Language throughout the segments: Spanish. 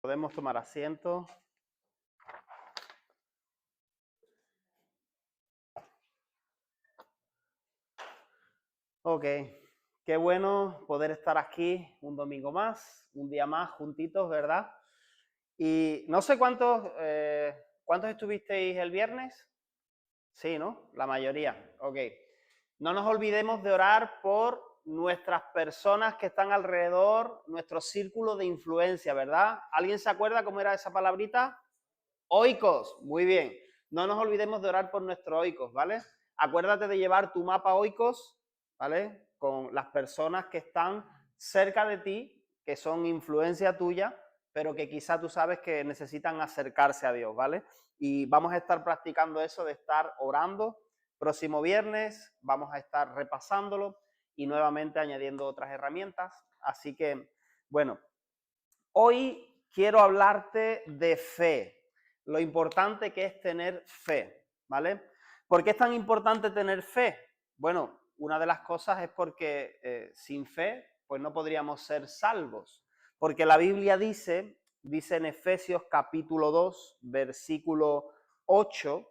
Podemos tomar asiento. Ok, qué bueno poder estar aquí un domingo más, un día más juntitos, ¿verdad? Y no sé cuántos estuvisteis el viernes. Sí, ¿no? La mayoría. Ok. No nos olvidemos de orar por nuestras personas que están alrededor, nuestro círculo de influencia, ¿verdad? ¿Alguien se acuerda cómo era esa palabrita? Oikos, muy bien. No nos olvidemos de orar por nuestros oikos, ¿vale? Acuérdate de llevar tu mapa oikos, ¿vale? Con las personas que están cerca de ti, que son influencia tuya, pero que quizá tú sabes que necesitan acercarse a Dios, ¿vale? Y vamos a estar practicando eso de estar orando. Próximo viernes vamos a estar repasándolo y nuevamente añadiendo otras herramientas. Así que, bueno, hoy quiero hablarte de fe, lo importante que es tener fe, ¿vale? ¿Por qué es tan importante tener fe? Bueno, una de las cosas es porque sin fe, pues no podríamos ser salvos, porque la Biblia dice en Efesios capítulo 2, versículo 8,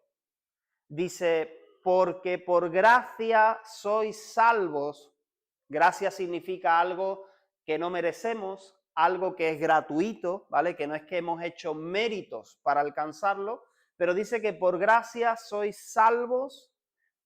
dice, porque por gracia sois salvos. Gracia significa algo que no merecemos, algo que es gratuito, ¿vale? Que no es que hemos hecho méritos para alcanzarlo, pero dice que por gracia sois salvos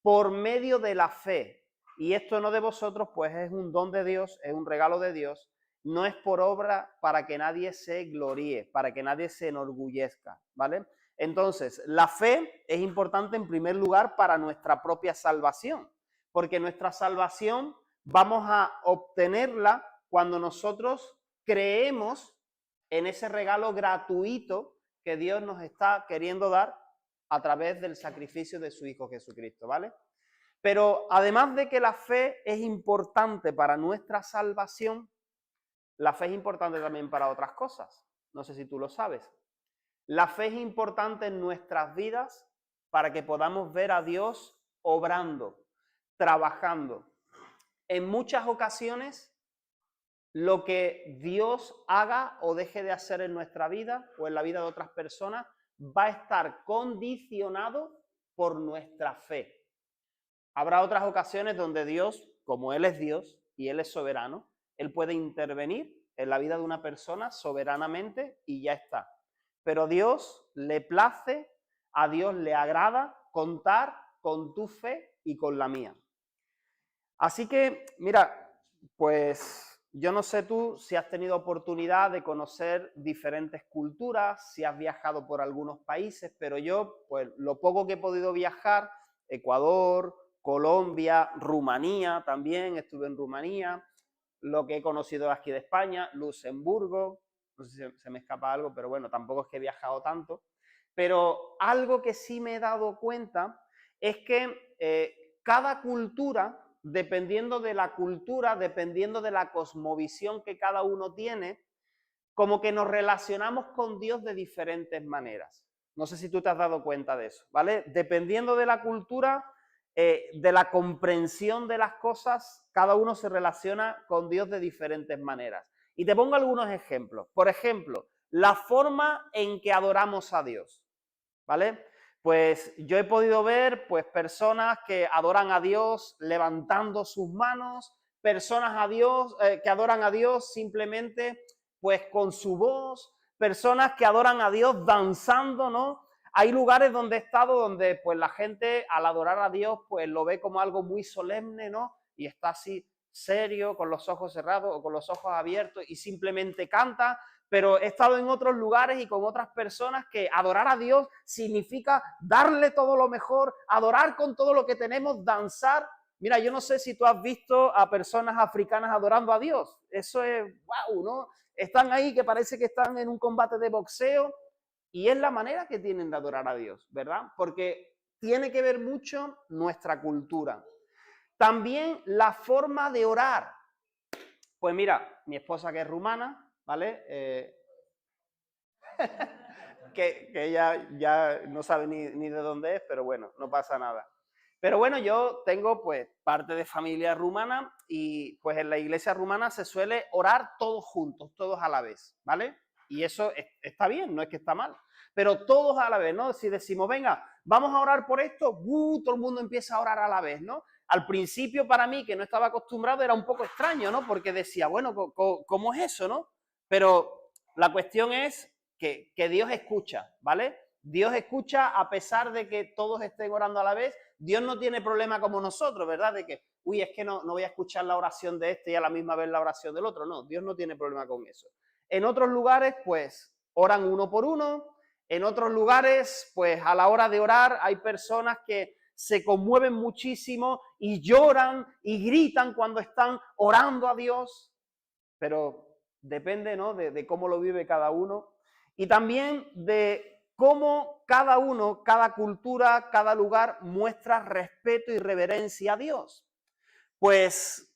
por medio de la fe. Y esto no de vosotros, pues es un don de Dios, es un regalo de Dios, no es por obra para que nadie se gloríe, para que nadie se enorgullezca, ¿vale? Entonces, la fe es importante en primer lugar para nuestra propia salvación, porque nuestra salvación vamos a obtenerla cuando nosotros creemos en ese regalo gratuito que Dios nos está queriendo dar a través del sacrificio de su Hijo Jesucristo, ¿vale? Pero además de que la fe es importante para nuestra salvación, la fe es importante también para otras cosas. No sé si tú lo sabes. La fe es importante en nuestras vidas para que podamos ver a Dios obrando, trabajando. En muchas ocasiones, lo que Dios haga o deje de hacer en nuestra vida o en la vida de otras personas va a estar condicionado por nuestra fe. Habrá otras ocasiones donde Dios, como Él es Dios y Él es soberano, Él puede intervenir en la vida de una persona soberanamente y ya está. Pero a Dios le place, a Dios le agrada contar con tu fe y con la mía. Así que, mira, pues yo no sé tú si has tenido oportunidad de conocer diferentes culturas, si has viajado por algunos países, pero yo, pues lo poco que he podido viajar, Ecuador, Colombia, Rumanía también, estuve en Rumanía, lo que he conocido aquí de España, Luxemburgo, no sé si se me escapa algo, pero bueno, tampoco es que he viajado tanto, pero algo que sí me he dado cuenta es que cada cultura, dependiendo de la cultura, dependiendo de la cosmovisión que cada uno tiene, como que nos relacionamos con Dios de diferentes maneras. No sé si tú te has dado cuenta de eso, ¿vale? Dependiendo de la cultura, de la comprensión de las cosas, cada uno se relaciona con Dios de diferentes maneras. Y te pongo algunos ejemplos. Por ejemplo, la forma en que adoramos a Dios, ¿vale? Pues yo he podido ver pues personas que adoran a Dios levantando sus manos, personas que adoran a Dios simplemente pues con su voz, personas que adoran a Dios danzando, ¿no? Hay lugares donde he estado donde pues la gente al adorar a Dios pues lo ve como algo muy solemne, ¿no? Y está así serio, con los ojos cerrados o con los ojos abiertos y simplemente canta. Pero he estado en otros lugares y con otras personas que adorar a Dios significa darle todo lo mejor, adorar con todo lo que tenemos, danzar. Mira, yo no sé si tú has visto a personas africanas adorando a Dios. Eso es wow, ¿no? Están ahí que parece que están en un combate de boxeo y es la manera que tienen de adorar a Dios, ¿verdad? Porque tiene que ver mucho nuestra cultura. También la forma de orar. Pues mira, mi esposa que es rumana, ¿vale? Que ella ya no sabe ni de dónde es, pero bueno, no pasa nada. Pero bueno, yo tengo pues parte de familia rumana y pues en la iglesia rumana se suele orar todos juntos, todos a la vez, ¿vale? y eso está bien, no es que está mal. Pero todos a la vez, ¿no? Si decimos, venga, vamos a orar por esto, todo el mundo empieza a orar a la vez, ¿no? Al principio para mí, que no estaba acostumbrado, era un poco extraño, ¿no? Porque decía, bueno, ¿cómo es eso, no? Pero la cuestión es que Dios escucha, ¿vale? Dios escucha a pesar de que todos estén orando a la vez. Dios no tiene problema como nosotros, ¿verdad? De que, uy, es que no voy a escuchar la oración de este y a la misma vez la oración del otro. No, Dios no tiene problema con eso. En otros lugares, pues, oran uno por uno. En otros lugares, pues, a la hora de orar hay personas que se conmueven muchísimo y lloran y gritan cuando están orando a Dios. Pero depende, ¿no? de cómo lo vive cada uno. Y también de cómo cada uno, cada cultura, cada lugar muestra respeto y reverencia a Dios. Pues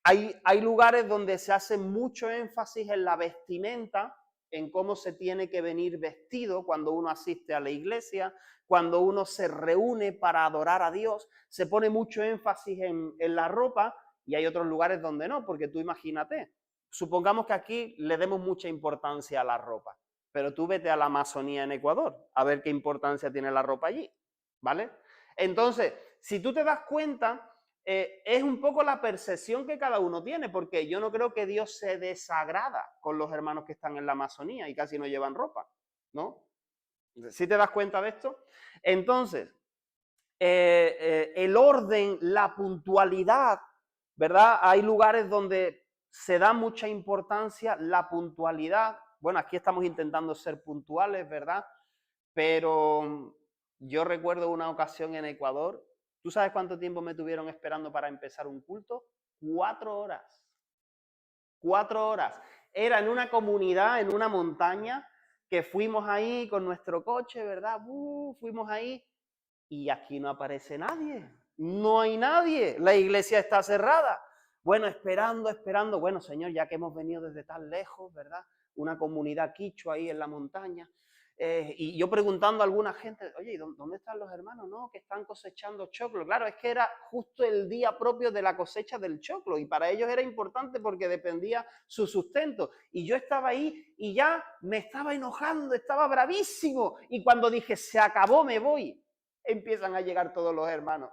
hay lugares donde se hace mucho énfasis en la vestimenta, en cómo se tiene que venir vestido cuando uno asiste a la iglesia, cuando uno se reúne para adorar a Dios, se pone mucho énfasis en la ropa, y hay otros lugares donde no, porque tú imagínate, supongamos que aquí le demos mucha importancia a la ropa, pero tú vete a la Amazonía en Ecuador a ver qué importancia tiene la ropa allí, ¿vale? Entonces, si tú te das cuenta, es un poco la percepción que cada uno tiene, porque yo no creo que Dios se desagrada con los hermanos que están en la Amazonía y casi no llevan ropa, ¿no? ¿Sí te das cuenta de esto? Entonces, el orden, la puntualidad, ¿verdad? Hay lugares donde se da mucha importancia la puntualidad. Bueno, aquí estamos intentando ser puntuales, ¿verdad? Pero yo recuerdo una ocasión en Ecuador. ¿Tú sabes cuánto tiempo me tuvieron esperando para empezar un culto? 4 horas. 4 horas. Era en una comunidad, en una montaña, que fuimos ahí con nuestro coche, ¿verdad? Fuimos ahí y aquí no aparece nadie. No hay nadie. La iglesia está cerrada. Bueno, esperando. Bueno, Señor, ya que hemos venido desde tan lejos, ¿verdad? Una comunidad quichua ahí en la montaña. Y yo preguntando a alguna gente, oye, ¿dónde están los hermanos? No, que están cosechando choclo. Claro, es que era justo el día propio de la cosecha del choclo y para ellos era importante porque dependía su sustento. Y yo estaba ahí y ya me estaba enojando, estaba bravísimo. Y cuando dije, se acabó, me voy, empiezan a llegar todos los hermanos.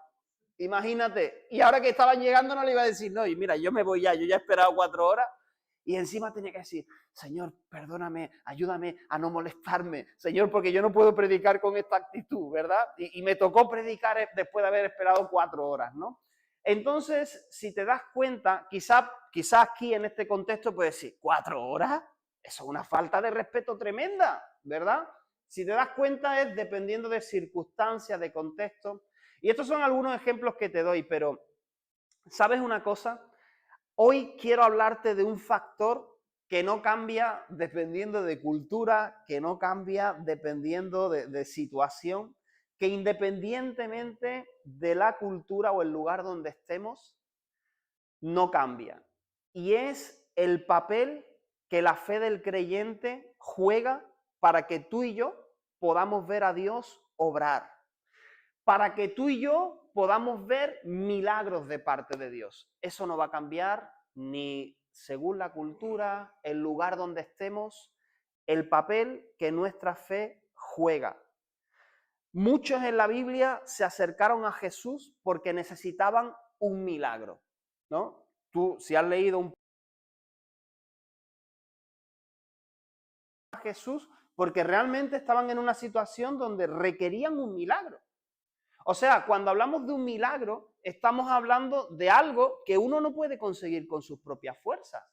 Imagínate. Y ahora que estaban llegando no le iba a decir, no, y mira, yo me voy ya, yo ya he esperado 4 horas. Y encima tenía que decir, Señor, perdóname, ayúdame a no molestarme, Señor, porque yo no puedo predicar con esta actitud, ¿verdad? Y me tocó predicar después de haber esperado 4 horas, ¿no? Entonces, si te das cuenta, quizás aquí en este contexto puedes decir, 4 horas, eso es una falta de respeto tremenda, ¿verdad? Si te das cuenta es dependiendo de circunstancias, de contexto. Y estos son algunos ejemplos que te doy, pero ¿sabes una cosa? Hoy quiero hablarte de un factor que no cambia dependiendo de cultura, que no cambia dependiendo de situación, que independientemente de la cultura o el lugar donde estemos, no cambia. Y es el papel que la fe del creyente juega para que tú y yo podamos ver a Dios obrar, para que tú y yo podamos ver milagros de parte de Dios. Eso no va a cambiar ni según la cultura, el lugar donde estemos, el papel que nuestra fe juega. Muchos en la Biblia se acercaron a Jesús porque necesitaban un milagro, ¿no? Tú, si has leído un a Jesús, porque realmente estaban en una situación donde requerían un milagro. O sea, cuando hablamos de un milagro, estamos hablando de algo que uno no puede conseguir con sus propias fuerzas.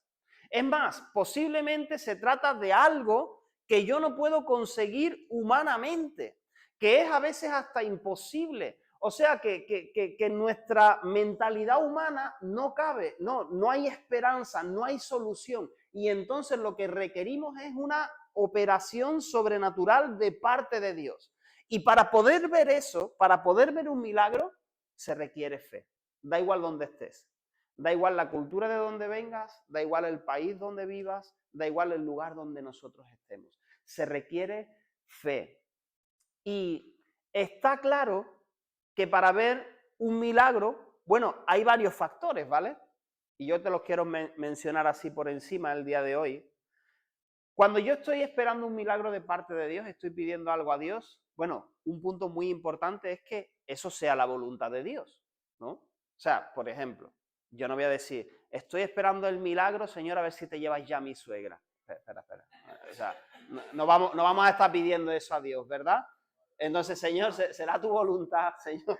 Es más, posiblemente se trata de algo que yo no puedo conseguir humanamente, que es a veces hasta imposible. O sea, que nuestra mentalidad humana no cabe, no hay esperanza, no hay solución. Y entonces lo que requerimos es una operación sobrenatural de parte de Dios. Y para poder ver eso, para poder ver un milagro, se requiere fe. Da igual donde estés. Da igual la cultura de donde vengas, da igual el país donde vivas, da igual el lugar donde nosotros estemos. Se requiere fe. Y está claro que para ver un milagro, bueno, hay varios factores, ¿vale? Y yo te los quiero mencionar así por encima el día de hoy. Cuando yo estoy esperando un milagro de parte de Dios, estoy pidiendo algo a Dios, bueno, un punto muy importante es que eso sea la voluntad de Dios, ¿no? O sea, por ejemplo, yo no voy a decir, estoy esperando el milagro, Señor, a ver si te llevas ya a mi suegra. Espera. O sea, no vamos a estar pidiendo eso a Dios, ¿verdad? Entonces, Señor, será tu voluntad, Señor.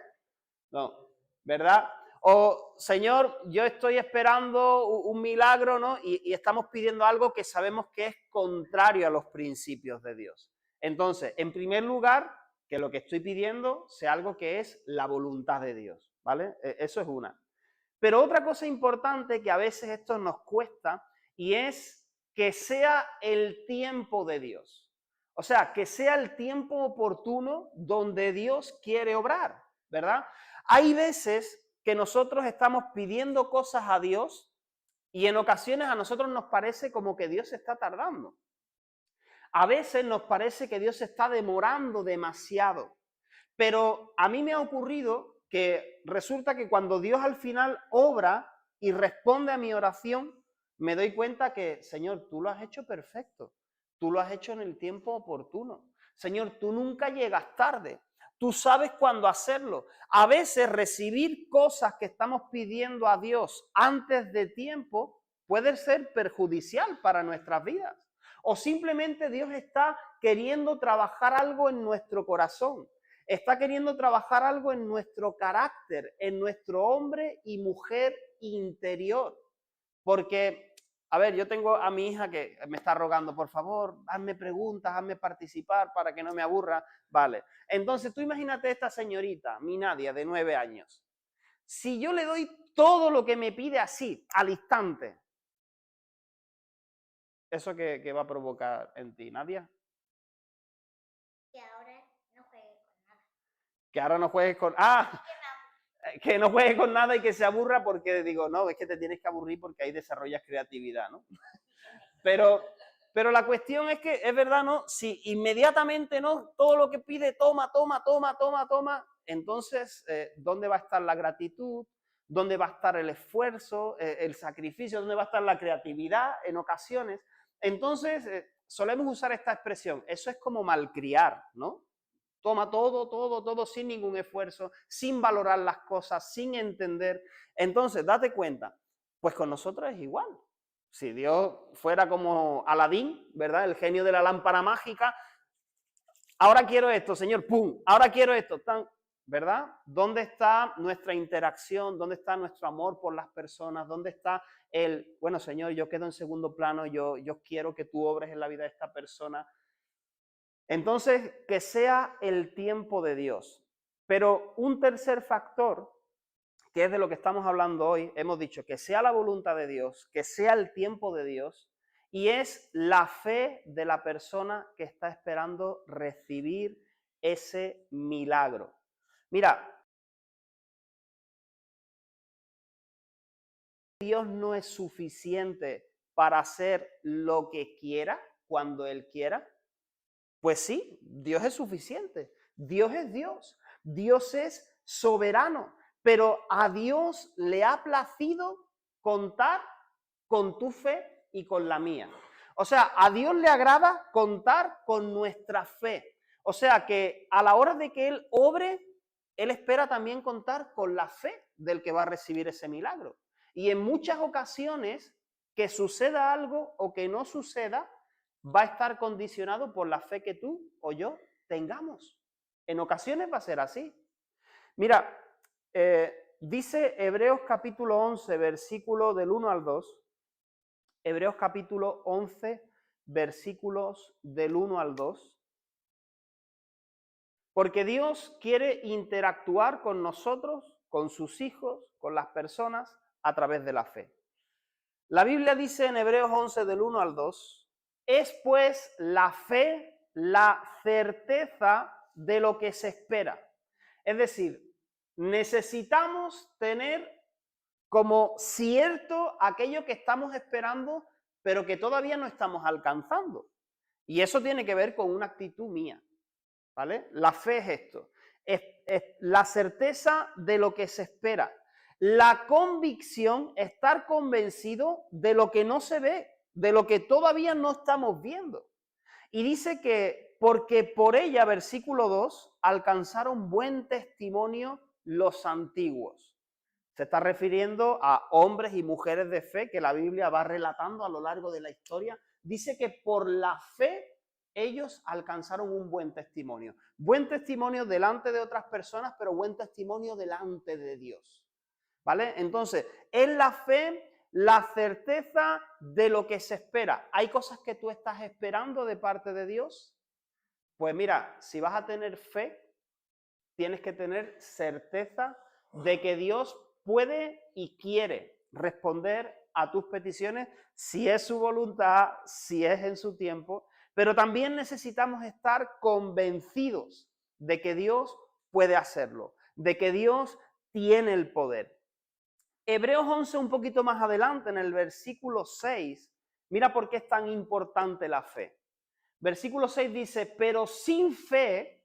No, ¿verdad? O, Señor, yo estoy esperando un milagro, ¿no? Y estamos pidiendo algo que sabemos que es contrario a los principios de Dios. Entonces, en primer lugar, que lo que estoy pidiendo sea algo que es la voluntad de Dios, ¿vale? Eso es una. Pero otra cosa importante que a veces esto nos cuesta y es que sea el tiempo de Dios. O sea, que sea el tiempo oportuno donde Dios quiere obrar, ¿verdad? Hay veces que nosotros estamos pidiendo cosas a Dios y en ocasiones a nosotros nos parece como que Dios se está tardando. A veces nos parece que Dios se está demorando demasiado. Pero a mí me ha ocurrido que resulta que cuando Dios al final obra y responde a mi oración, me doy cuenta que, Señor, tú lo has hecho perfecto. Tú lo has hecho en el tiempo oportuno. Señor, tú nunca llegas tarde. Tú sabes cuándo hacerlo. A veces recibir cosas que estamos pidiendo a Dios antes de tiempo puede ser perjudicial para nuestras vidas. O simplemente Dios está queriendo trabajar algo en nuestro corazón. Está queriendo trabajar algo en nuestro carácter, en nuestro hombre y mujer interior. Porque, a ver, yo tengo a mi hija que me está rogando, por favor, hazme preguntas, hazme participar para que no me aburra. Vale. Entonces, tú imagínate esta señorita, mi Nadia, de 9 años. Si yo le doy todo lo que me pide así, al instante, ¿eso qué va a provocar en ti, Nadia? Que ahora no juegue con nada. Que ahora no juegues con... ¡Ah! Que no juegue con nada y que se aburra porque digo, no, es que te tienes que aburrir porque ahí desarrollas creatividad, ¿no? Pero la cuestión es que, es verdad, ¿no? Si inmediatamente, ¿no? Todo lo que pide, toma, entonces, ¿dónde va a estar la gratitud? ¿Dónde va a estar el esfuerzo, el sacrificio? ¿Dónde va a estar la creatividad en ocasiones? Entonces, solemos usar esta expresión, eso es como malcriar, ¿no? Toma todo sin ningún esfuerzo, sin valorar las cosas, sin entender. Entonces, date cuenta, pues con nosotros es igual. Si Dios fuera como Aladín, ¿verdad? El genio de la lámpara mágica, ahora quiero esto, Señor, ¡pum! Ahora quiero esto, tan, ¿verdad? ¿Dónde está nuestra interacción? ¿Dónde está nuestro amor por las personas? ¿Dónde está bueno, Señor, yo quedo en segundo plano, yo quiero que tú obres en la vida de esta persona? Entonces, que sea el tiempo de Dios. Pero un tercer factor, que es de lo que estamos hablando hoy, hemos dicho que sea la voluntad de Dios, que sea el tiempo de Dios, y es la fe de la persona que está esperando recibir ese milagro. Mira, Dios no es suficiente para hacer lo que quiera cuando Él quiera. Pues sí, Dios es suficiente. Dios es Dios. Dios es soberano. Pero a Dios le ha placido contar con tu fe y con la mía. O sea, a Dios le agrada contar con nuestra fe. O sea que a la hora de que Él obre, Él espera también contar con la fe del que va a recibir ese milagro. Y en muchas ocasiones, que suceda algo o que no suceda, va a estar condicionado por la fe que tú o yo tengamos. En ocasiones va a ser así. Mira, dice Hebreos capítulo 11, versículo del 1 al 2. Hebreos capítulo 11, versículos del 1 al 2. Porque Dios quiere interactuar con nosotros, con sus hijos, con las personas, a través de la fe. La Biblia dice en Hebreos 11, del 1 al 2, es pues la fe la certeza de lo que se espera. Es decir, necesitamos tener como cierto aquello que estamos esperando, pero que todavía no estamos alcanzando. Y eso tiene que ver con una actitud mía, ¿vale? La fe es esto, es la certeza de lo que se espera. La convicción, estar convencido de lo que no se ve, de lo que todavía no estamos viendo. Y dice que porque por ella, versículo 2, alcanzaron buen testimonio los antiguos. Se está refiriendo a hombres y mujeres de fe que la Biblia va relatando a lo largo de la historia. Dice que por la fe ellos alcanzaron un buen testimonio. Buen testimonio delante de otras personas, pero buen testimonio delante de Dios. ¿Vale? Entonces, es la fe, la certeza de lo que se espera. ¿Hay cosas que tú estás esperando de parte de Dios? Pues mira, si vas a tener fe, tienes que tener certeza de que Dios puede y quiere responder a tus peticiones si es su voluntad, si es en su tiempo, pero también necesitamos estar convencidos de que Dios puede hacerlo, de que Dios tiene el poder. Hebreos 11, un poquito más adelante, en el versículo 6, mira por qué es tan importante la fe. Versículo 6 dice, pero sin fe,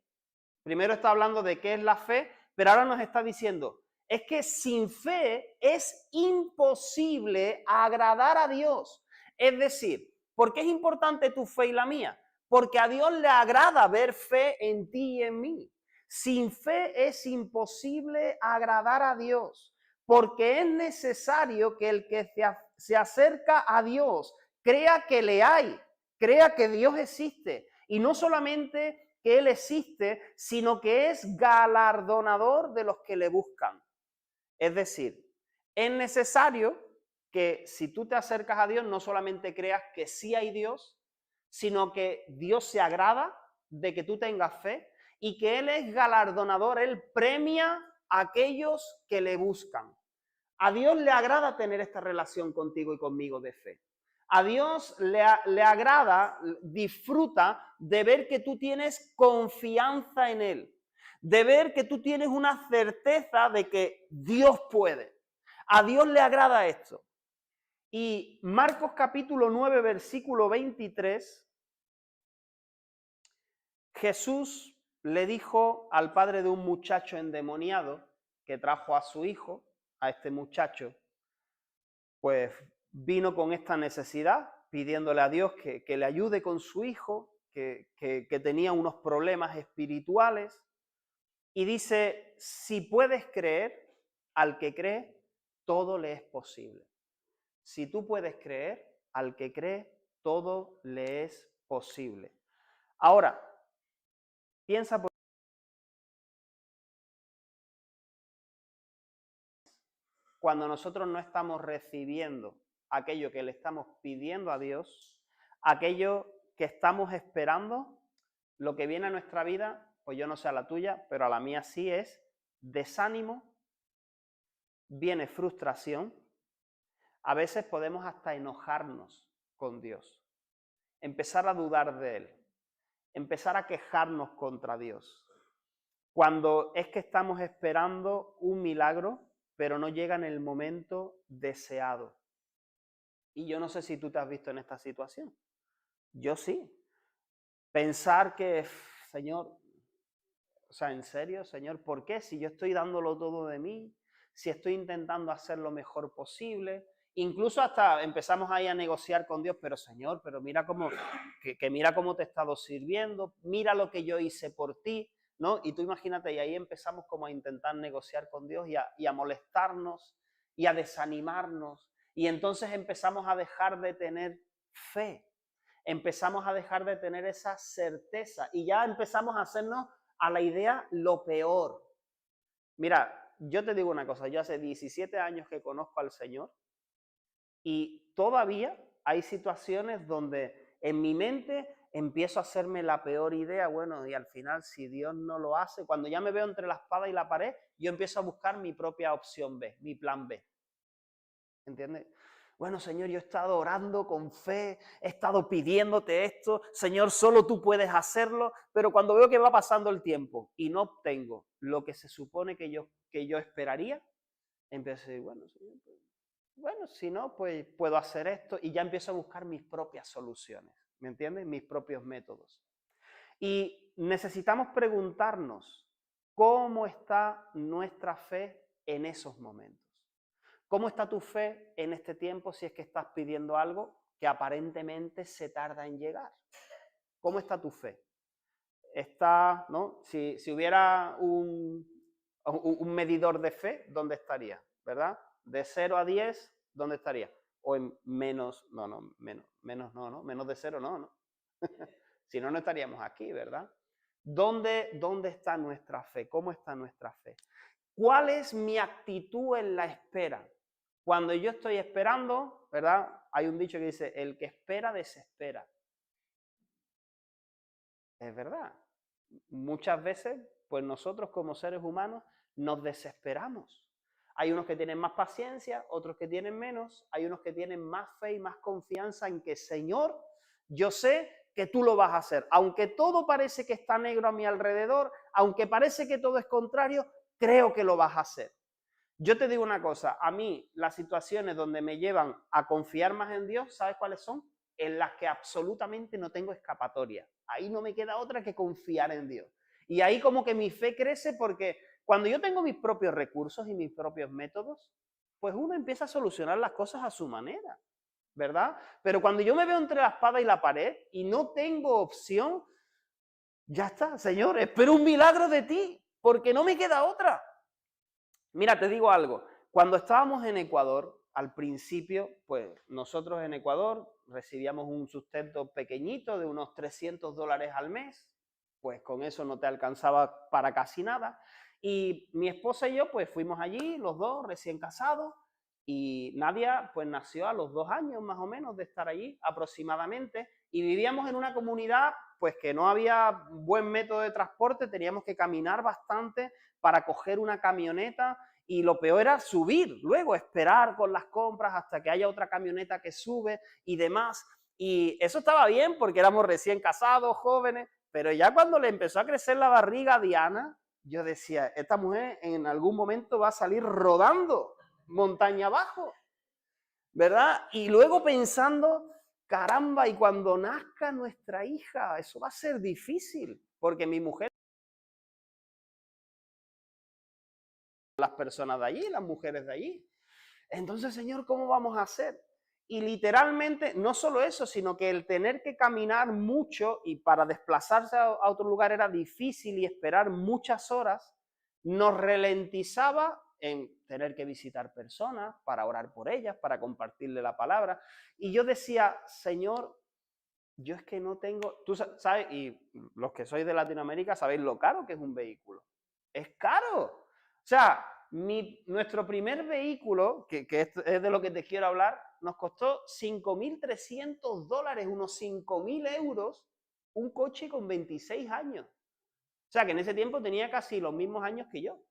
primero está hablando de qué es la fe, pero ahora nos está diciendo, es que sin fe es imposible agradar a Dios. Es decir, ¿por qué es importante tu fe y la mía? Porque a Dios le agrada ver fe en ti y en mí. Sin fe es imposible agradar a Dios, porque es necesario que el que se acerca a Dios crea que le hay, crea que Dios existe, y no solamente que Él existe, sino que es galardonador de los que le buscan. Es decir, es necesario que si tú te acercas a Dios, no solamente creas que sí hay Dios, sino que Dios se agrada de que tú tengas fe y que Él es galardonador, Él premia a aquellos que le buscan. A Dios le agrada tener esta relación contigo y conmigo de fe. A Dios le agrada, disfruta de ver que tú tienes confianza en Él, de ver que tú tienes una certeza de que Dios puede. A Dios le agrada esto. Y Marcos capítulo 9, versículo 23, Jesús le dijo al padre de un muchacho endemoniado que trajo a su hijo, a este muchacho, pues vino con esta necesidad, pidiéndole a Dios que le ayude con su hijo, que tenía unos problemas espirituales. Y dice, si puedes creer, al que cree, todo le es posible. Si tú puedes creer, al que cree, todo le es posible. Ahora, piensa por cuando nosotros no estamos recibiendo aquello que le estamos pidiendo a Dios, aquello que estamos esperando, lo que viene a nuestra vida, pues yo no sé a la tuya, pero a la mía sí es desánimo, viene frustración, a veces podemos hasta enojarnos con Dios, empezar a dudar de Él, empezar a quejarnos contra Dios, cuando es que estamos esperando un milagro, pero no llega en el momento deseado. Y yo no sé si tú te has visto en esta situación. Yo sí. Pensar que, Señor, o sea, en serio, Señor, ¿por qué? Si yo estoy dándolo todo de mí, si estoy intentando hacer lo mejor posible, incluso hasta empezamos ahí a negociar con Dios, pero Señor, pero mira cómo, que mira cómo te he estado sirviendo, mira lo que yo hice por ti, ¿no? Y tú imagínate, y ahí empezamos como a intentar negociar con Dios y a molestarnos y a desanimarnos, y entonces empezamos a dejar de tener fe, empezamos a dejar de tener esa certeza y ya empezamos a hacernos a la idea lo peor. Mira, yo te digo una cosa, yo hace 17 años que conozco al Señor y todavía hay situaciones donde en mi mente empiezo a hacerme la peor idea, bueno, y al final si Dios no lo hace, cuando ya me veo entre la espada y la pared, yo empiezo a buscar mi propia opción B, mi plan B. ¿Entiendes? Bueno, Señor, yo he estado orando con fe, he estado pidiéndote esto, Señor, solo tú puedes hacerlo, pero cuando veo que va pasando el tiempo y no obtengo lo que se supone que yo esperaría, empiezo a decir, bueno, Señor, pues, bueno, si no, pues puedo hacer esto y ya empiezo a buscar mis propias soluciones, ¿me entiendes? Mis propios métodos. Y necesitamos preguntarnos cómo está nuestra fe en esos momentos. ¿Cómo está tu fe en este tiempo si es que estás pidiendo algo que aparentemente se tarda en llegar. ¿Cómo está tu fe? Está, ¿no? Si hubiera un medidor de fe, ¿dónde estaría? ¿Verdad? De 0 a 10, ¿dónde estaría? O en menos, menos no, ¿no? Menos de 0 no, ¿no? Si no, no estaríamos aquí, ¿verdad? ¿Dónde está nuestra fe? ¿Cómo está nuestra fe? ¿Cuál es mi actitud en la espera? Cuando yo estoy esperando, ¿verdad? Hay un dicho que dice, el que espera desespera. Es verdad. Muchas veces, pues nosotros como seres humanos nos desesperamos. Hay unos que tienen más paciencia, otros que tienen menos, hay unos que tienen más fe y más confianza en que, Señor, yo sé que tú lo vas a hacer. Aunque todo parece que está negro a mi alrededor, aunque parece que todo es contrario, creo que lo vas a hacer. Yo te digo una cosa, a mí las situaciones donde me llevan a confiar más en Dios, ¿sabes cuáles son? En las que absolutamente no tengo escapatoria. Ahí no me queda otra que confiar en Dios. Y ahí como que mi fe crece porque cuando yo tengo mis propios recursos y mis propios métodos, pues uno empieza a solucionar las cosas a su manera, ¿verdad? Pero cuando yo me veo entre la espada y la pared y no tengo opción, ya está, Señor, espero un milagro de ti, porque no me queda otra. Mira, te digo algo, cuando estábamos en Ecuador, al principio, pues nosotros en Ecuador recibíamos un sustento pequeñito de unos $300 al mes, pues con eso no te alcanzaba para casi nada. Y mi esposa y yo, pues fuimos allí, los dos recién casados, y Nadia, pues nació a los 2 años más o menos de estar allí aproximadamente, y vivíamos en una comunidad, pues que no había buen método de transporte, teníamos que caminar bastante para coger una camioneta y lo peor era subir, luego esperar con las compras hasta que haya otra camioneta que sube y demás. Y eso estaba bien porque éramos recién casados, jóvenes, pero ya cuando le empezó a crecer la barriga a Diana, yo decía, esta mujer en algún momento va a salir rodando montaña abajo, ¿verdad? Y luego pensando, caramba, y cuando nazca nuestra hija, eso va a ser difícil, porque mi mujer, las personas de allí, las mujeres de allí. Entonces, Señor, ¿cómo vamos a hacer? Y literalmente, no solo eso, sino que el tener que caminar mucho y para desplazarse a otro lugar era difícil y esperar muchas horas, nos ralentizaba en tener que visitar personas para orar por ellas, para compartirle la palabra. Y yo decía, Señor, yo es que no tengo, tú sabes, y los que sois de Latinoamérica sabéis lo caro que es un vehículo. Es caro. O sea, nuestro primer vehículo, que es de lo que te quiero hablar, nos costó $5.300, unos 5.000 euros, un coche con 26 años. O sea, que en ese tiempo tenía casi los mismos años que yo.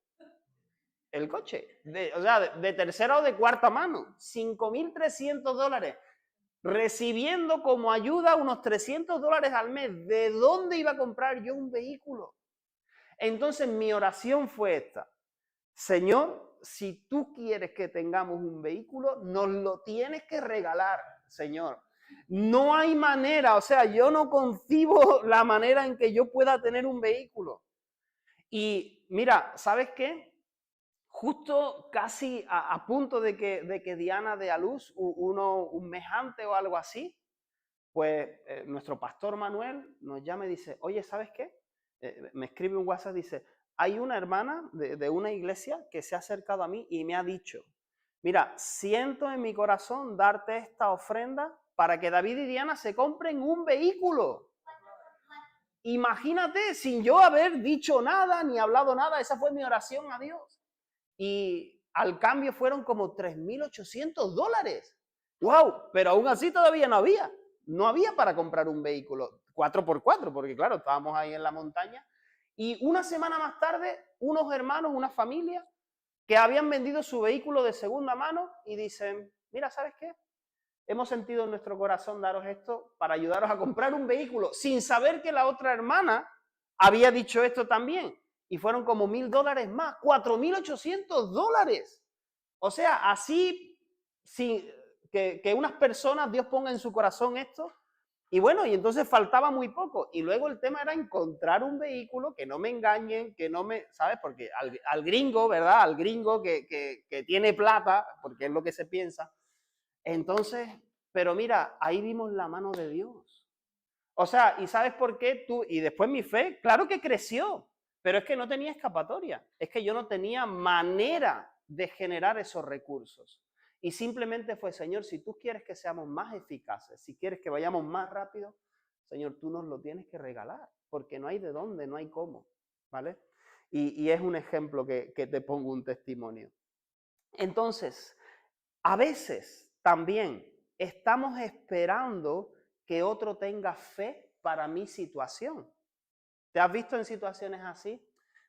El coche, o sea, de tercera o de cuarta mano, $5.300, recibiendo como ayuda unos $300 al mes. ¿De dónde iba a comprar yo un vehículo? Entonces mi oración fue esta. Señor, si tú quieres que tengamos un vehículo, nos lo tienes que regalar, Señor. No hay manera, o sea, yo no concibo la manera en que yo pueda tener un vehículo. Y mira, ¿sabes qué? Justo casi a punto de que Diana dé a luz un mes antes o algo así, pues nuestro pastor Manuel nos llama y dice, oye, ¿sabes qué? Me escribe un WhatsApp, dice, hay una hermana de una iglesia que se ha acercado a mí y me ha dicho, mira, siento en mi corazón darte esta ofrenda para que David y Diana se compren un vehículo. Imagínate, sin yo haber dicho nada ni hablado nada, esa fue mi oración a Dios. Y al cambio fueron como $3.800. ¡Wow! Pero aún así todavía no había. No había para comprar un vehículo 4x4, porque claro, estábamos ahí en la montaña. Y una semana más tarde, unos hermanos, una familia, que habían vendido su vehículo de segunda mano y dicen, mira, ¿sabes qué? Hemos sentido en nuestro corazón daros esto para ayudaros a comprar un vehículo, sin saber que la otra hermana había dicho esto también. Y fueron como $1.000 más, $4.800. O sea, así, sin, que unas personas, Dios ponga en su corazón esto. Y bueno, y entonces faltaba muy poco. Y luego el tema era encontrar un vehículo que no me engañen, que no me, ¿sabes? Porque al gringo, ¿verdad? Al gringo que tiene plata, porque es lo que se piensa. Entonces, Pero mira, ahí vimos la mano de Dios. O sea, ¿y sabes por qué tú? Y después mi fe, claro que creció, pero es que no tenía escapatoria. Es que yo no tenía manera de generar esos recursos. Y simplemente fue, Señor, si tú quieres que seamos más eficaces, si quieres que vayamos más rápido, Señor, tú nos lo tienes que regalar, porque no hay de dónde, no hay cómo, ¿vale? Y es un ejemplo que te pongo un testimonio. Entonces, a veces también estamos esperando que otro tenga fe para mi situación. ¿Te has visto en situaciones así?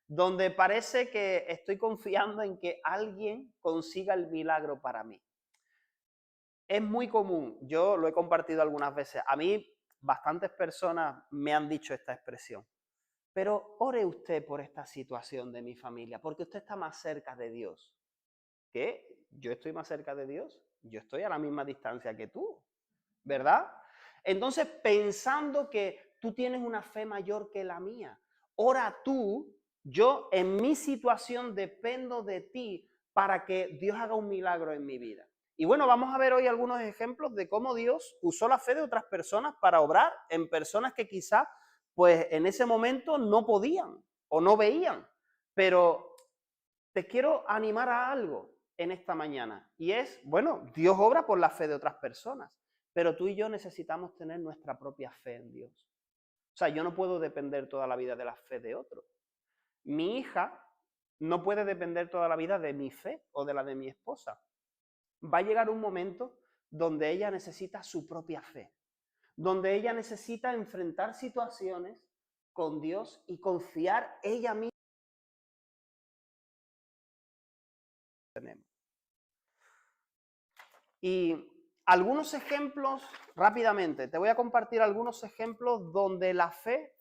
Donde parece que estoy confiando en que alguien consiga el milagro para mí. Es muy común, yo lo he compartido algunas veces, a mí bastantes personas me han dicho esta expresión, pero ore usted por esta situación de mi familia, porque usted está más cerca de Dios. ¿Qué? ¿Yo estoy más cerca de Dios? Yo estoy a la misma distancia que tú, ¿verdad? Entonces, pensando que tú tienes una fe mayor que la mía, ora tú, yo en mi situación dependo de ti para que Dios haga un milagro en mi vida. Y bueno, vamos a ver hoy algunos ejemplos de cómo Dios usó la fe de otras personas para obrar en personas que quizás, pues en ese momento no podían o no veían. Pero te quiero animar a algo en esta mañana y es, bueno, Dios obra por la fe de otras personas, pero tú y yo necesitamos tener nuestra propia fe en Dios. O sea, yo no puedo depender toda la vida de la fe de otro. Mi hija no puede depender toda la vida de mi fe o de la de mi esposa. Va a llegar un momento donde ella necesita su propia fe, donde ella necesita enfrentar situaciones con Dios y confiar ella misma. Y algunos ejemplos, rápidamente, te voy a compartir algunos ejemplos donde la fe,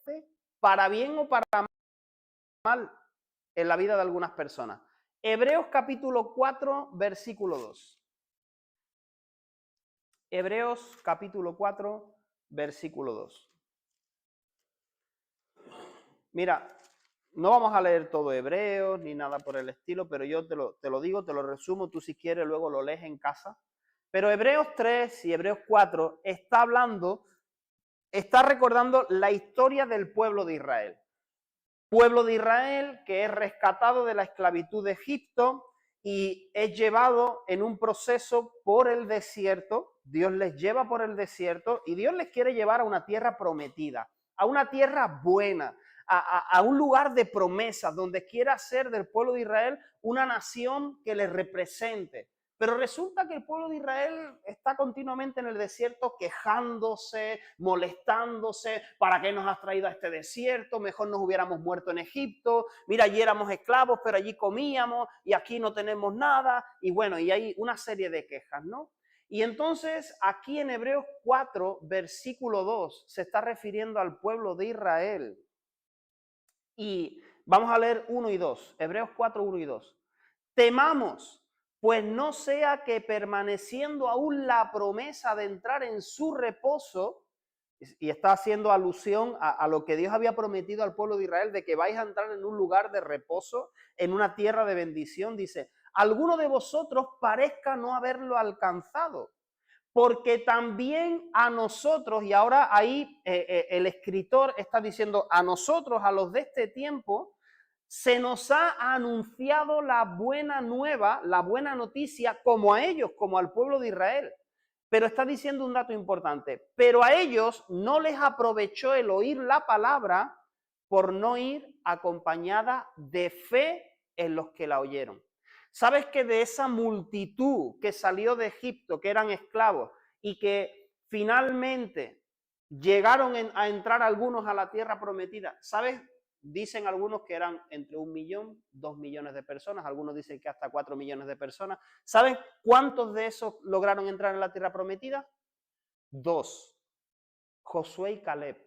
para bien o para mal, en la vida de algunas personas. Hebreos capítulo 4, versículo 2. Hebreos capítulo 4, versículo 2. Mira, no vamos a leer todo Hebreos ni nada por el estilo, pero yo te lo digo, te lo resumo, tú si quieres luego lo lees en casa. Pero Hebreos 3 y Hebreos 4 está recordando la historia del pueblo de Israel. Pueblo de Israel que es rescatado de la esclavitud de Egipto y es llevado en un proceso por el desierto. Dios les lleva por el desierto y Dios les quiere llevar a una tierra prometida, a una tierra buena, a un lugar de promesas donde quiera hacer del pueblo de Israel una nación que les represente. Pero resulta que el pueblo de Israel está continuamente en el desierto quejándose, molestándose. ¿Para qué nos has traído a este desierto? Mejor nos hubiéramos muerto en Egipto. Mira, allí éramos esclavos, pero allí comíamos y aquí no tenemos nada. Y bueno, y hay una serie de quejas, ¿no? Y entonces aquí en Hebreos 4, versículo 2, se está refiriendo al pueblo de Israel. Y vamos a leer 1 y 2. Hebreos 4, 1 y 2. Temamos, pues no sea que permaneciendo aún la promesa de entrar en su reposo, y está haciendo alusión a lo que Dios había prometido al pueblo de Israel, de que vais a entrar en un lugar de reposo, en una tierra de bendición, dice, alguno de vosotros parezca no haberlo alcanzado, porque también a nosotros, y ahora ahí el escritor está diciendo a nosotros, a los de este tiempo, se nos ha anunciado la buena nueva, la buena noticia, como a ellos, como al pueblo de Israel. Pero está diciendo un dato importante, pero a ellos no les aprovechó el oír la palabra por no ir acompañada de fe en los que la oyeron. ¿Sabes que de esa multitud que salió de Egipto, que eran esclavos, y que finalmente llegaron a entrar algunos a la tierra prometida? ¿Sabes? Dicen algunos que eran entre 1 millón, 2 millones de personas, algunos dicen que hasta 4 millones de personas. ¿Saben cuántos de esos lograron entrar en la tierra prometida? 2, Josué y Caleb,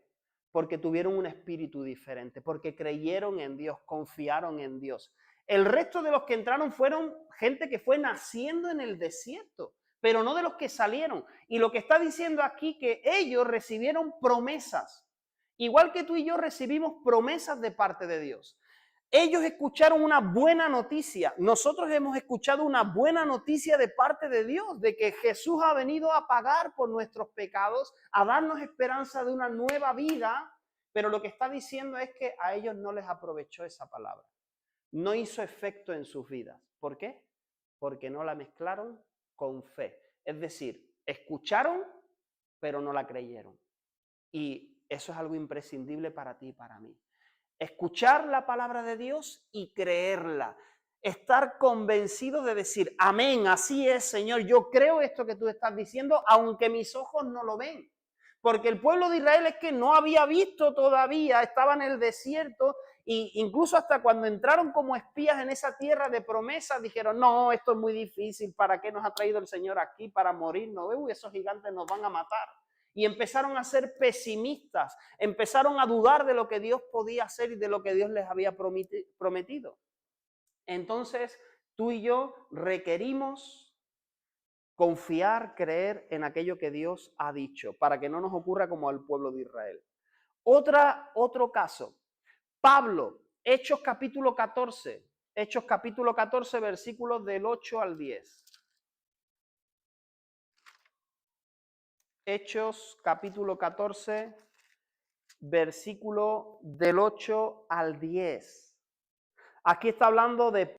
porque tuvieron un espíritu diferente, porque creyeron en Dios, confiaron en Dios. El resto de los que entraron fueron gente que fue naciendo en el desierto, pero no de los que salieron. Y lo que está diciendo aquí que ellos recibieron promesas. Igual que tú y yo recibimos promesas de parte de Dios. Ellos escucharon una buena noticia. Nosotros hemos escuchado una buena noticia de parte de Dios, de que Jesús ha venido a pagar por nuestros pecados, a darnos esperanza de una nueva vida, pero lo que está diciendo es que a ellos no les aprovechó esa palabra. No hizo efecto en sus vidas. ¿Por qué? Porque no la mezclaron con fe. Es decir, escucharon, pero no la creyeron. Y eso es algo imprescindible para ti y para mí. Escuchar la palabra de Dios y creerla. Estar convencido de decir, amén, así es, Señor, yo creo esto que tú estás diciendo, aunque mis ojos no lo ven. Porque el pueblo de Israel es que no había visto todavía, estaba en el desierto, e incluso hasta cuando entraron como espías en esa tierra de promesa, dijeron, no, esto es muy difícil, ¿para qué nos ha traído el Señor aquí? Para morirnos, esos gigantes nos van a matar. Y empezaron a ser pesimistas, empezaron a dudar de lo que Dios podía hacer y de lo que Dios les había prometido. Entonces, tú y yo requerimos confiar, creer en aquello que Dios ha dicho, para que no nos ocurra como al pueblo de Israel. Otro caso, Pablo, Hechos capítulo 14, versículos del 8 al 10. Hechos capítulo 14, versículo del 8 al 10. Aquí está hablando de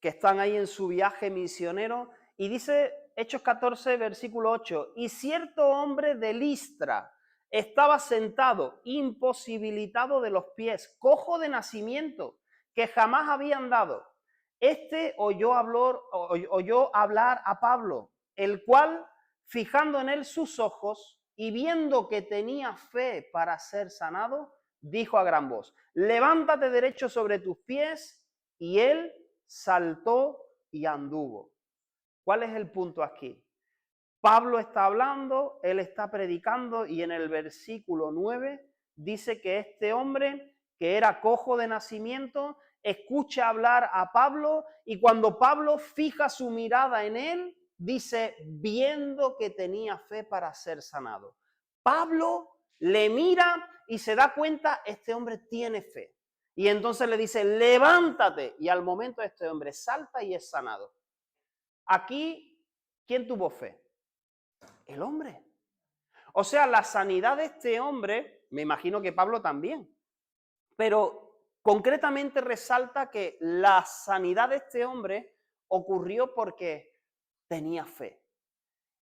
que están ahí en su viaje misionero y dice Hechos 14, versículo 8, y cierto hombre de Listra estaba sentado, imposibilitado de los pies, cojo de nacimiento, que jamás había andado. Este oyó hablar a Pablo, el cual, fijando en él sus ojos y viendo que tenía fe para ser sanado, dijo a gran voz, levántate derecho sobre tus pies, y él saltó y anduvo. ¿Cuál es el punto aquí? Pablo está hablando, él está predicando y en el versículo 9 dice que este hombre que era cojo de nacimiento escucha hablar a Pablo y cuando Pablo fija su mirada en él, dice, viendo que tenía fe para ser sanado. Pablo le mira y se da cuenta, este hombre tiene fe. Y entonces le dice, levántate. Y al momento este hombre salta y es sanado. Aquí, ¿quién tuvo fe? El hombre. O sea, la sanidad de este hombre, me imagino que Pablo también, pero concretamente resalta que la sanidad de este hombre ocurrió porque tenía fe.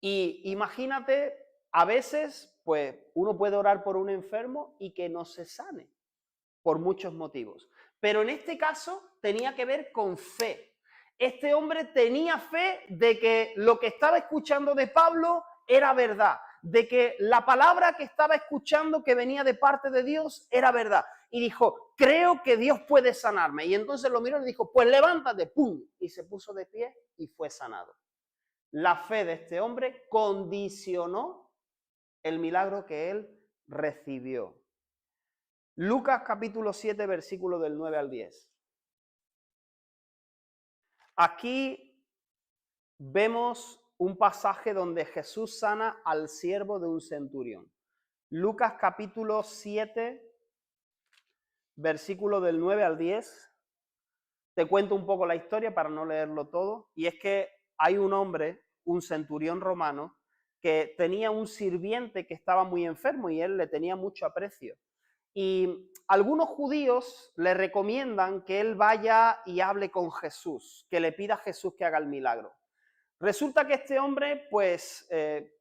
Y imagínate, a veces, pues uno puede orar por un enfermo y que no se sane, por muchos motivos. Pero en este caso tenía que ver con fe. Este hombre tenía fe de que lo que estaba escuchando de Pablo era verdad, de que la palabra que estaba escuchando que venía de parte de Dios era verdad. Y dijo, creo que Dios puede sanarme. Y entonces lo miró y le dijo, pues levántate, ¡pum! Y se puso de pie y fue sanado. La fe de este hombre condicionó el milagro que él recibió. Lucas capítulo 7, versículo del 9 al 10. Aquí vemos un pasaje donde Jesús sana al siervo de un centurión. Lucas capítulo 7, versículo del 9 al 10. Te cuento un poco la historia para no leerlo todo. Y es que hay un hombre, un centurión romano, que tenía un sirviente que estaba muy enfermo y él le tenía mucho aprecio. Y algunos judíos le recomiendan que él vaya y hable con Jesús, que le pida a Jesús que haga el milagro. Resulta que este hombre, pues,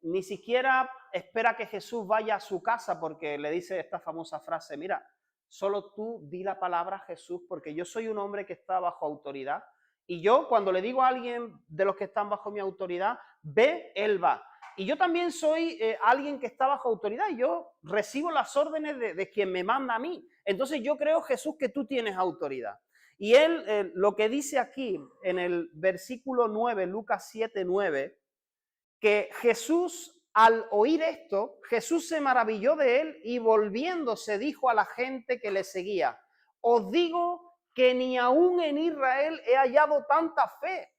ni siquiera espera que Jesús vaya a su casa porque le dice esta famosa frase, mira, solo tú di la palabra a Jesús porque yo soy un hombre que está bajo autoridad y yo cuando le digo a alguien de los que están bajo mi autoridad, ve, él va. Y yo también soy alguien que está bajo autoridad y yo recibo las órdenes de quien me manda a mí. Entonces yo creo, Jesús, que tú tienes autoridad. Y él lo que dice aquí en el versículo 9, Lucas 7, 9, que Jesús al oír esto, Jesús se maravilló de él y volviéndose dijo a la gente que le seguía, os digo que ni aún en Israel he hallado tanta fe.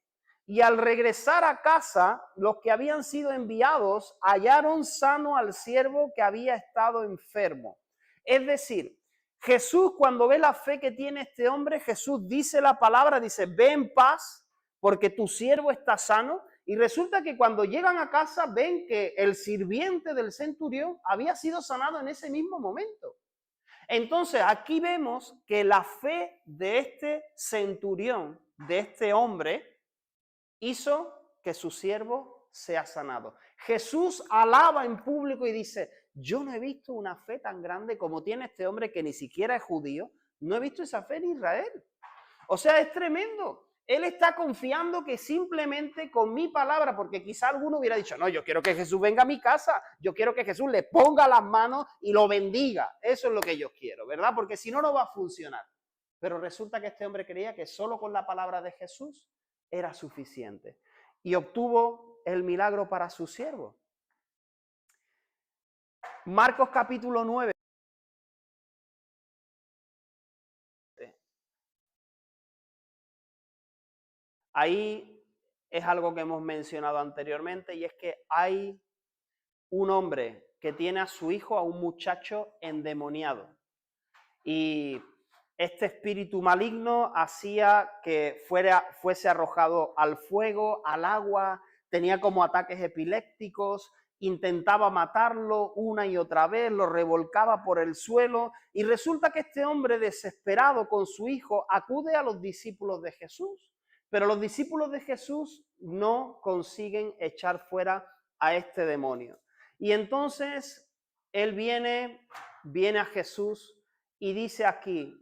Y al regresar a casa, los que habían sido enviados hallaron sano al siervo que había estado enfermo. Es decir, Jesús, cuando ve la fe que tiene este hombre, Jesús dice la palabra, dice, ve en paz, porque tu siervo está sano. Y resulta que cuando llegan a casa ven que el sirviente del centurión había sido sanado en ese mismo momento. Entonces aquí vemos que la fe de este centurión, de este hombre, hizo que su siervo sea sanado. Jesús alaba en público y dice, yo no he visto una fe tan grande como tiene este hombre que ni siquiera es judío, no he visto esa fe en Israel. O sea, es tremendo. Él está confiando que simplemente con mi palabra, porque quizá alguno hubiera dicho, no, yo quiero que Jesús venga a mi casa, yo quiero que Jesús le ponga las manos y lo bendiga. Eso es lo que yo quiero, ¿verdad? Porque si no, no va a funcionar. Pero resulta que este hombre creía que solo con la palabra de Jesús era suficiente. Y obtuvo el milagro para su siervo. Marcos capítulo 9. Ahí es algo que hemos mencionado anteriormente y es que hay un hombre que tiene a su hijo, a un muchacho endemoniado. Y este espíritu maligno hacía que fuese arrojado al fuego, al agua, tenía como ataques epilépticos, intentaba matarlo una y otra vez, lo revolcaba por el suelo y resulta que este hombre desesperado con su hijo acude a los discípulos de Jesús. Pero los discípulos de Jesús no consiguen echar fuera a este demonio. Y entonces él viene a Jesús y dice aquí,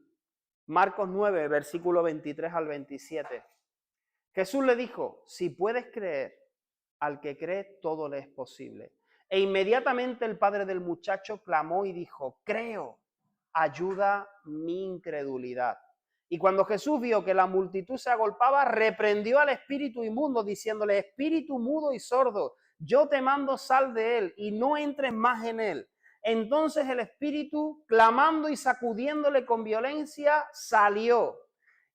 Marcos 9, versículo 23 al 27, Jesús le dijo, si puedes creer, al que cree todo le es posible. E inmediatamente el padre del muchacho clamó y dijo, creo, ayuda mi incredulidad. Y cuando Jesús vio que la multitud se agolpaba, reprendió al espíritu inmundo, diciéndole, espíritu mudo y sordo, yo te mando, sal de él y no entres más en él. Entonces el espíritu, clamando y sacudiéndole con violencia, salió.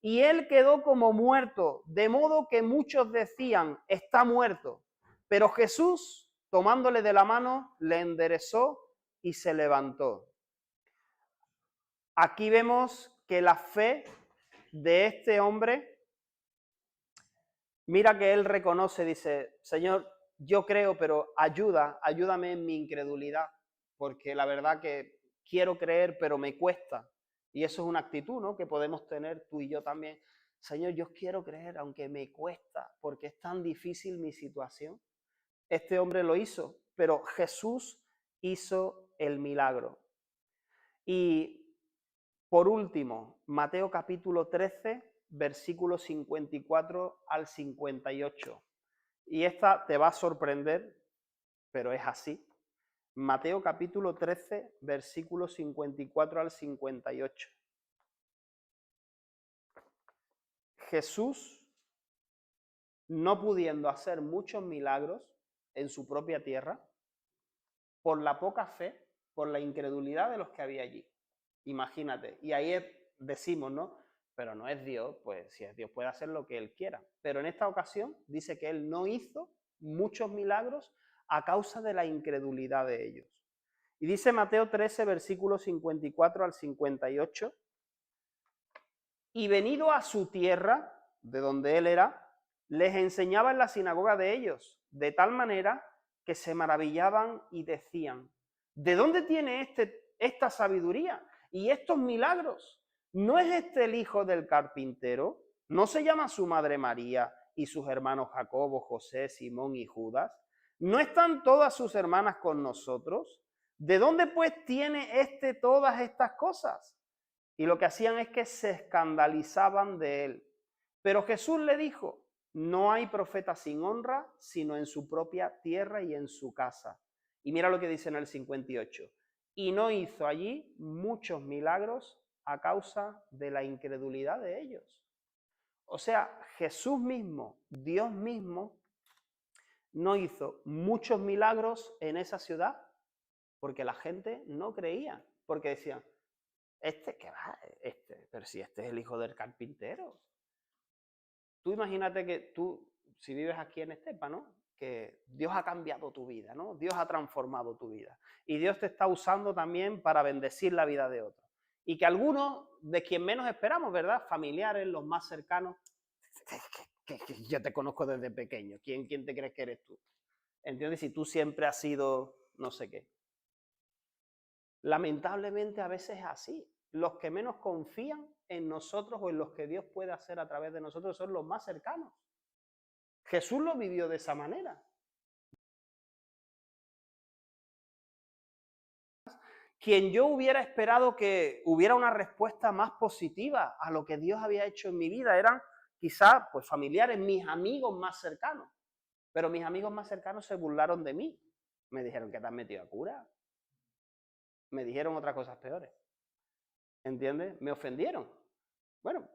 Y él quedó como muerto, de modo que muchos decían, está muerto. Pero Jesús, tomándole de la mano, le enderezó y se levantó. Aquí vemos que la fe de este hombre, mira que él reconoce, dice, Señor, yo creo, pero ayúdame en mi incredulidad, porque la verdad que quiero creer, pero me cuesta. Y eso es una actitud, ¿no?, que podemos tener tú y yo también. Señor, yo quiero creer, aunque me cuesta, porque es tan difícil mi situación. Este hombre lo hizo, pero Jesús hizo el milagro. Y por último, Mateo capítulo 13, versículos 54 al 58. Y esta te va a sorprender, pero es así. Mateo capítulo 13, versículos 54 al 58. Jesús, no pudiendo hacer muchos milagros en su propia tierra, por la poca fe, por la incredulidad de los que había allí. Imagínate. Y ahí decimos, ¿no? Pero no es Dios, pues si es Dios puede hacer lo que Él quiera. Pero en esta ocasión dice que Él no hizo muchos milagros a causa de la incredulidad de ellos. Y dice Mateo 13, versículos 54 al 58, y venido a su tierra, de donde Él era, les enseñaba en la sinagoga de ellos, de tal manera que se maravillaban y decían, ¿de dónde tiene esta sabiduría y estos milagros? ¿No es este el hijo del carpintero? ¿No se llama su madre María y sus hermanos Jacobo, José, Simón y Judas? ¿No están todas sus hermanas con nosotros? ¿De dónde pues tiene todas estas cosas? Y lo que hacían es que se escandalizaban de él. Pero Jesús le dijo, no hay profeta sin honra, sino en su propia tierra y en su casa. Y mira lo que dice en el 58. Y no hizo allí muchos milagros a causa de la incredulidad de ellos. O sea, Jesús mismo, Dios mismo, no hizo muchos milagros en esa ciudad porque la gente no creía, porque decían, ¿qué va? Pero si este es el hijo del carpintero. Tú imagínate que tú, si vives aquí en Estepa, ¿no?, que Dios ha cambiado tu vida, ¿no? Dios ha transformado tu vida. Y Dios te está usando también para bendecir la vida de otros. Y que algunos, de quien menos esperamos, ¿verdad? Familiares, los más cercanos, que yo te conozco desde pequeño. ¿Quién te crees que eres tú? ¿Entiendes? Si tú siempre has sido no sé qué. Lamentablemente a veces es así. Los que menos confían en nosotros o en los que Dios puede hacer a través de nosotros son los más cercanos. Jesús lo vivió de esa manera. Quien yo hubiera esperado que hubiera una respuesta más positiva a lo que Dios había hecho en mi vida eran quizás pues, familiares, mis amigos más cercanos. Pero mis amigos más cercanos se burlaron de mí. Me dijeron que te has metido a cura. Me dijeron otras cosas peores. ¿Entiendes? Me ofendieron. Bueno,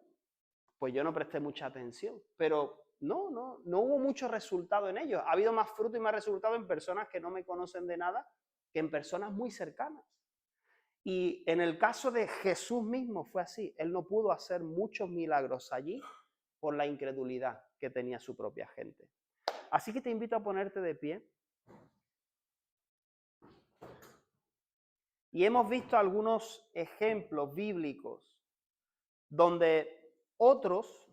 pues yo no presté mucha atención. Pero no hubo mucho resultado en ellos. Ha habido más fruto y más resultado en personas que no me conocen de nada que en personas muy cercanas. Y en el caso de Jesús mismo fue así. Él no pudo hacer muchos milagros allí por la incredulidad que tenía su propia gente. Así que te invito a ponerte de pie. Y hemos visto algunos ejemplos bíblicos donde otros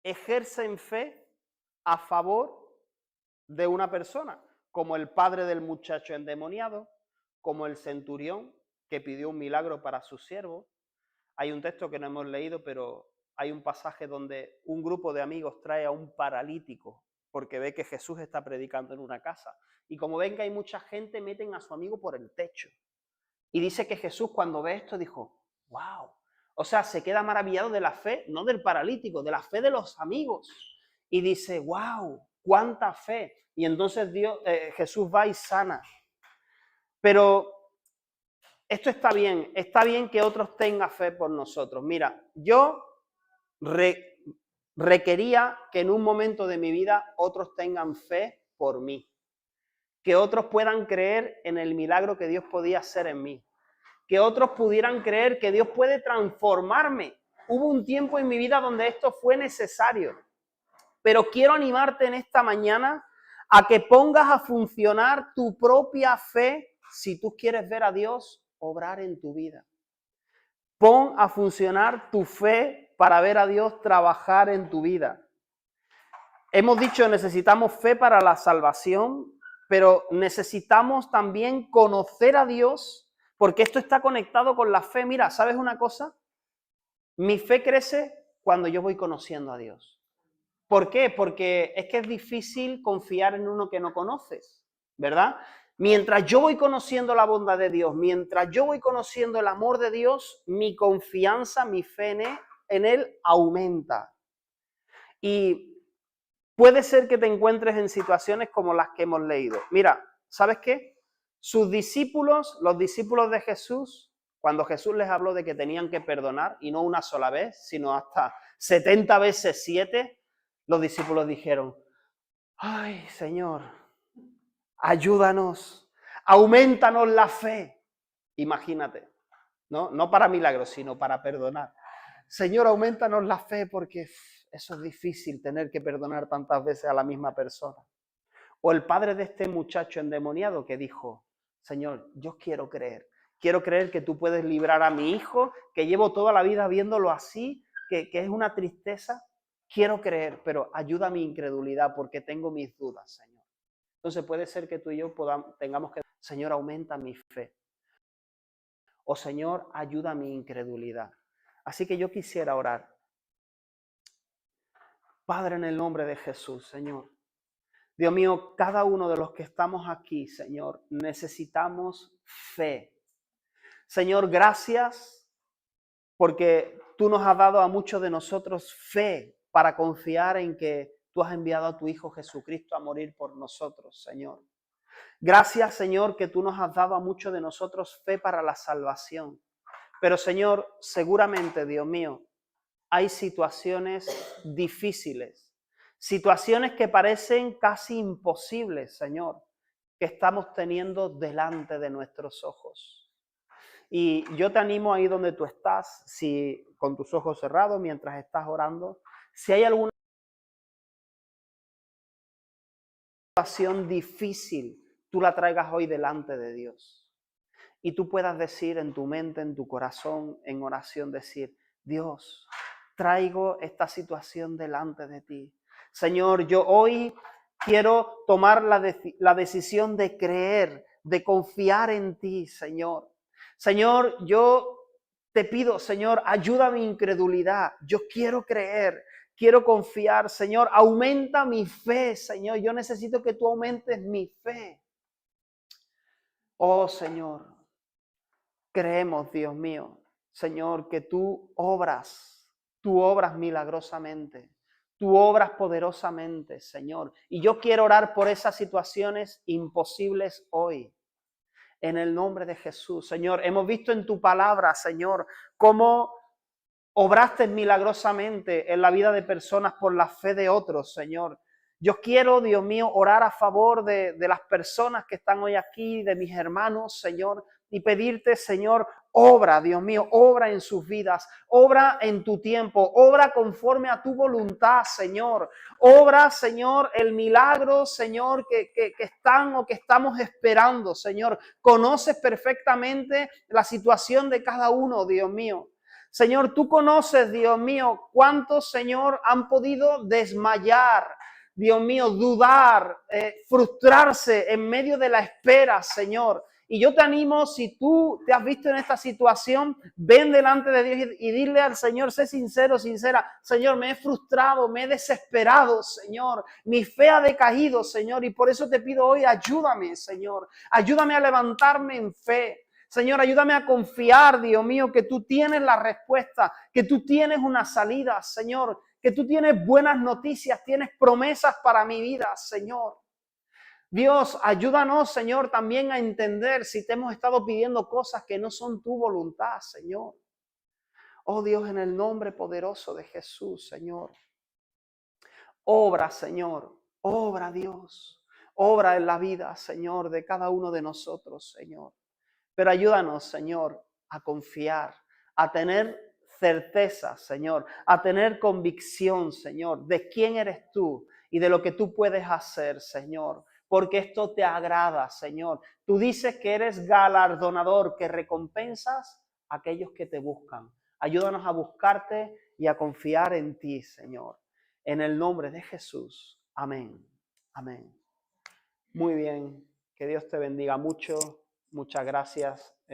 ejercen fe a favor de una persona, como el padre del muchacho endemoniado, como el centurión que pidió un milagro para su siervo. Hay un texto que no hemos leído, pero hay un pasaje donde un grupo de amigos trae a un paralítico porque ve que Jesús está predicando en una casa. Y como ven que hay mucha gente, meten a su amigo por el techo. Y dice que Jesús cuando ve esto dijo, wow. O sea, se queda maravillado de la fe, no del paralítico, de la fe de los amigos. Y dice, wow, cuánta fe. Y entonces Jesús va y sana. Pero esto está bien que otros tengan fe por nosotros. Mira, yo requería que en un momento de mi vida otros tengan fe por mí. Que otros puedan creer en el milagro que Dios podía hacer en mí. Que otros pudieran creer que Dios puede transformarme. Hubo un tiempo en mi vida donde esto fue necesario. Pero quiero animarte en esta mañana a que pongas a funcionar tu propia fe si tú quieres ver a Dios obrar en tu vida. Pon a funcionar tu fe para ver a Dios trabajar en tu vida. Hemos dicho, necesitamos fe para la salvación, pero necesitamos también conocer a Dios, porque esto está conectado con la fe. Mira, ¿sabes una cosa? Mi fe crece cuando yo voy conociendo a Dios. ¿Por qué? Porque es que es difícil confiar en uno que no conoces, ¿verdad? Mientras yo voy conociendo la bondad de Dios, mientras yo voy conociendo el amor de Dios, mi confianza, mi fe en Él aumenta. Y puede ser que te encuentres en situaciones como las que hemos leído. Mira, ¿sabes qué? Sus discípulos, los discípulos de Jesús, cuando Jesús les habló de que tenían que perdonar, y no una sola vez, sino hasta 70 veces 7, los discípulos dijeron, ay, Señor, ayúdanos, aumentanos la fe. Imagínate, no para milagros, sino para perdonar. Señor, aumentanos la fe porque eso es difícil, tener que perdonar tantas veces a la misma persona. O el padre de este muchacho endemoniado que dijo, Señor, yo quiero creer que tú puedes librar a mi hijo, que llevo toda la vida viéndolo así, que es una tristeza. Quiero creer, pero ayuda a mi incredulidad porque tengo mis dudas, Señor. Entonces puede ser que tú y yo tengamos que, Señor, aumenta mi fe. O Señor, ayuda a mi incredulidad. Así que yo quisiera orar. Padre, en el nombre de Jesús, Señor. Dios mío, cada uno de los que estamos aquí, Señor, necesitamos fe. Señor, gracias porque tú nos has dado a muchos de nosotros fe para confiar en que tú has enviado a tu Hijo Jesucristo a morir por nosotros, Señor. Gracias, Señor, que tú nos has dado a muchos de nosotros fe para la salvación. Pero, Señor, seguramente, Dios mío, hay situaciones difíciles, situaciones que parecen casi imposibles, Señor, que estamos teniendo delante de nuestros ojos. Y yo te animo ahí donde tú estás, si con tus ojos cerrados, mientras estás orando, si hay alguna situación difícil tú la traigas hoy delante de Dios. Y tú puedas decir en tu mente, en tu corazón, en oración, decir, Dios, traigo esta situación delante de ti. Señor, yo hoy quiero tomar la decisión de creer, de confiar en ti, Señor. Señor, yo te pido, Señor, ayuda a mi incredulidad. Yo quiero creer, quiero confiar. Señor, aumenta mi fe, Señor. Yo necesito que tú aumentes mi fe. Oh, Señor, creemos, Dios mío, Señor, que tú obras milagrosamente, tú obras poderosamente, Señor. Y yo quiero orar por esas situaciones imposibles hoy. En el nombre de Jesús, Señor, hemos visto en tu palabra, Señor, cómo obraste milagrosamente en la vida de personas por la fe de otros, Señor. Yo quiero, Dios mío, orar a favor de las personas que están hoy aquí, de mis hermanos, Señor, y pedirte, Señor, obra, Dios mío, obra en sus vidas, obra en tu tiempo, obra conforme a tu voluntad, Señor. Obra, Señor, el milagro, Señor, que están o que estamos esperando, Señor. Conoces perfectamente la situación de cada uno, Dios mío. Señor, tú conoces, Dios mío, cuántos, Señor, han podido desmayar, Dios mío, dudar, frustrarse en medio de la espera, Señor. Y yo te animo, si tú te has visto en esta situación, ven delante de Dios y dile al Señor, sé sincero, sincera, Señor, me he frustrado, me he desesperado, Señor, mi fe ha decaído, Señor, y por eso te pido hoy, ayúdame, Señor, ayúdame a levantarme en fe. Señor, ayúdame a confiar, Dios mío, que tú tienes la respuesta, que tú tienes una salida, Señor, que tú tienes buenas noticias, tienes promesas para mi vida, Señor. Dios, ayúdanos, Señor, también a entender si te hemos estado pidiendo cosas que no son tu voluntad, Señor. Oh Dios, en el nombre poderoso de Jesús, Señor. Obra, Señor, obra, Dios. Obra en la vida, Señor, de cada uno de nosotros, Señor. Pero ayúdanos, Señor, a confiar, a tener certeza, Señor, a tener convicción, Señor, de quién eres tú y de lo que tú puedes hacer, Señor, porque esto te agrada, Señor. Tú dices que eres galardonador, que recompensas a aquellos que te buscan. Ayúdanos a buscarte y a confiar en ti, Señor. En el nombre de Jesús. Amén. Amén. Muy bien. Que Dios te bendiga mucho. Muchas gracias.